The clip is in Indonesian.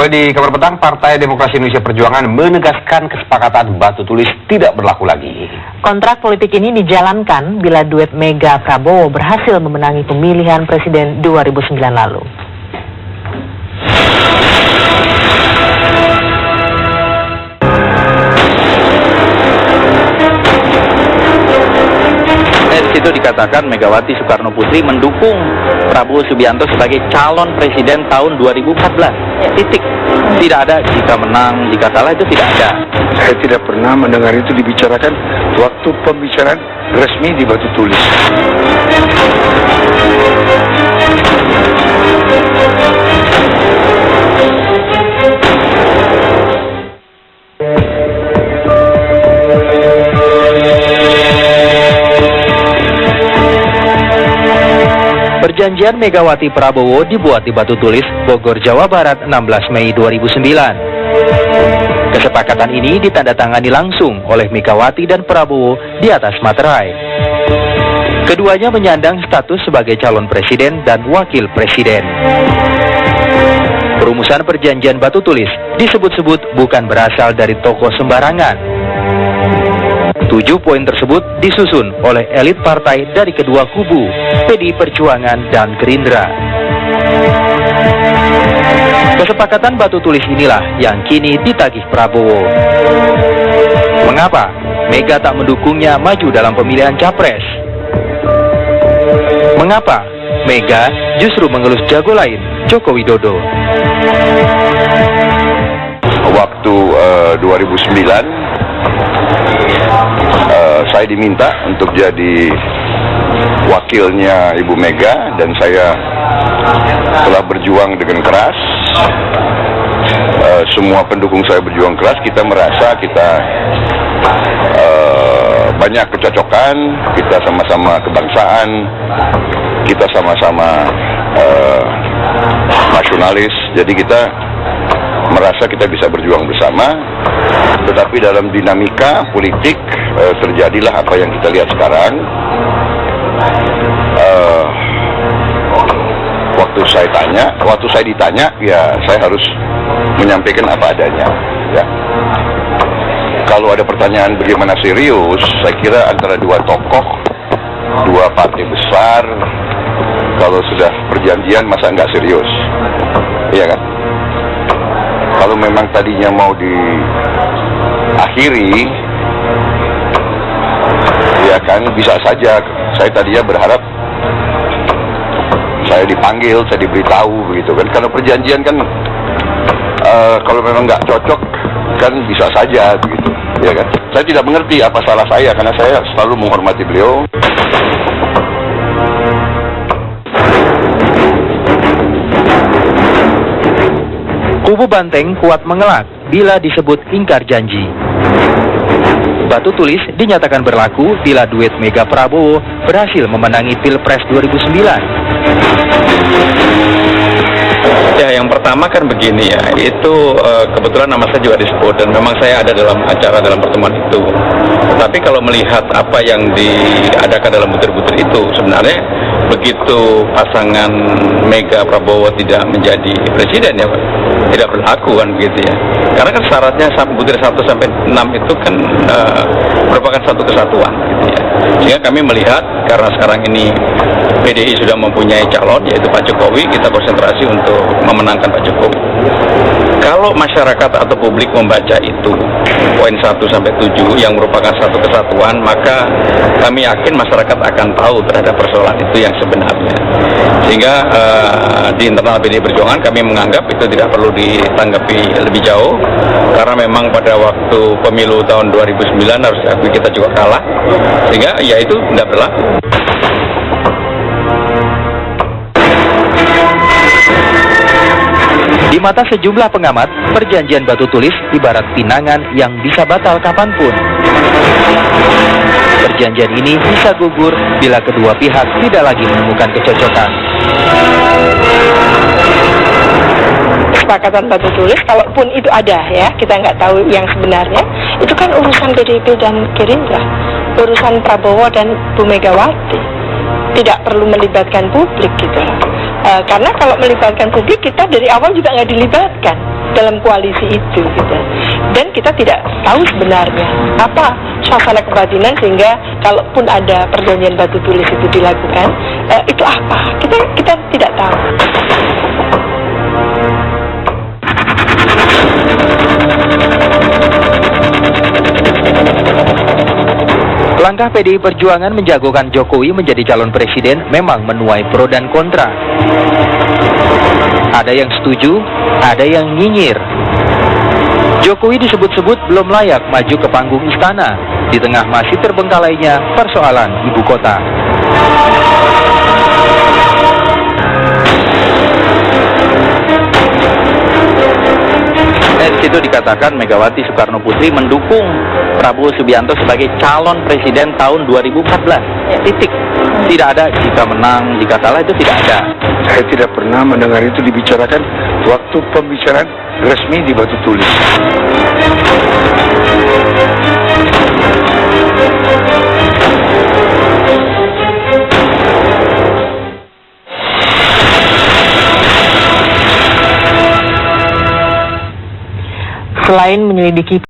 Kembali di kabar petang, Partai Demokrasi Indonesia Perjuangan menegaskan kesepakatan batu tulis tidak berlaku lagi. Kontrak politik ini dijalankan bila duet Mega Prabowo berhasil memenangi pemilihan presiden 2009 lalu. Di situ dikatakan Megawati Soekarno Putri mendukung Prabowo Subianto sebagai calon presiden tahun 2014. Titik. Tidak ada jika menang, jika kalah, itu tidak ada. Saya tidak pernah mendengar itu dibicarakan waktu pembicaraan resmi di batu tulis. Perjanjian Megawati Prabowo dibuat di Batu Tulis, Bogor, Jawa Barat, 16 Mei 2009. Kesepakatan ini ditandatangani langsung oleh Megawati dan Prabowo di atas materai. Keduanya menyandang status sebagai calon presiden dan wakil presiden. Perumusan perjanjian Batu Tulis disebut-sebut bukan berasal dari tokoh sembarangan. 7 poin tersebut disusun oleh elit partai dari kedua kubu, PDI Perjuangan dan Gerindra. Kesepakatan batu tulis inilah yang kini ditagih Prabowo. Mengapa Mega tak mendukungnya maju dalam pemilihan capres? Mengapa Mega justru mengelus jago lain, Joko Widodo? Waktu 2009 saya diminta untuk jadi wakilnya Ibu Mega dan saya telah berjuang dengan keras. Semua pendukung saya berjuang keras. Kita merasa kita banyak kecocokan, kita sama-sama kebangsaan, kita sama-sama nasionalis. Jadi kita merasa kita bisa berjuang bersama. Tetapi dalam dinamika politik terjadilah apa yang kita lihat sekarang. Waktu saya ditanya, ya saya harus menyampaikan apa adanya. Ya. Kalau ada pertanyaan bagaimana serius, saya kira antara dua tokoh, dua partai besar, kalau sudah perjanjian masa nggak serius, iya kan? Kalau memang tadinya mau diakhiri, ya kan bisa saja. Saya tadinya berharap saya dipanggil, saya diberitahu begitu kan. Karena perjanjian kan kalau memang nggak cocok kan bisa saja begitu, ya kan. Saya tidak mengerti apa salah saya karena saya selalu menghormati beliau. Kubu Banteng kuat mengelak bila disebut ingkar janji. Batu tulis dinyatakan berlaku bila duet Mega Prabowo berhasil memenangi Pilpres 2009. Ya, yang pertama kan begini ya, itu kebetulan nama saya juga disebut dan memang saya ada dalam acara dalam pertemuan itu. Tetapi kalau melihat apa yang diadakan dalam butir-butir itu, sebenarnya begitu pasangan Mega Prabowo tidak menjadi presiden ya, tidak berlaku kan begitu ya. Karena kan syaratnya butir 1 sampai 6 itu kan merupakan satu kesatuan gitu ya. Sehingga kami melihat karena sekarang ini PDI sudah mempunyai calon yaitu Pak Jokowi, kita konsentrasi untuk memenangkan Pak Jokowi. Kalau masyarakat atau publik membaca itu poin 1 sampai 7 yang merupakan satu kesatuan, maka kami yakin masyarakat akan tahu terhadap persoalan itu yang sebenarnya. Sehingga di internal PDI Perjuangan kami menganggap itu tidak perlu ditanggapi lebih jauh karena memang pada waktu pemilu tahun 2009 harus diakui kita juga kalah, sehingga ya itu tidak berlaku. Di mata sejumlah pengamat, perjanjian batu tulis ibarat pinangan yang bisa batal kapanpun. Perjanjian ini bisa gugur bila kedua pihak tidak lagi menemukan kecocokan. Kesepakatan batu tulis, kalaupun itu ada ya, kita nggak tahu yang sebenarnya, itu kan urusan PDIP dan Gerindra, urusan Prabowo dan Bu Megawati, tidak perlu melibatkan publik gitu. Karena kalau melibatkan publik, kita dari awal juga nggak dilibatkan. dalam koalisi itu gitu. Dan kita tidak tahu sebenarnya apa suasana kebatinan sehingga kalaupun ada perjanjian batu tulis itu dilakukan, itu apa? Kita tidak tahu. Langkah PDI Perjuangan menjagokan Jokowi menjadi calon presiden memang menuai pro dan kontra. Ada yang setuju, ada yang nyinyir. Jokowi disebut-sebut belum layak maju ke panggung istana di tengah masih terbengkalainya persoalan ibu kota. Di situ dikatakan Megawati Soekarno Putri mendukung Prabowo Subianto sebagai calon presiden tahun 2014. Titik. Tidak ada jika menang, jika kalah, itu tidak ada. Saya tidak pernah mendengar itu dibicarakan waktu pembicaraan resmi di Batu Tulis. Selain menyelidiki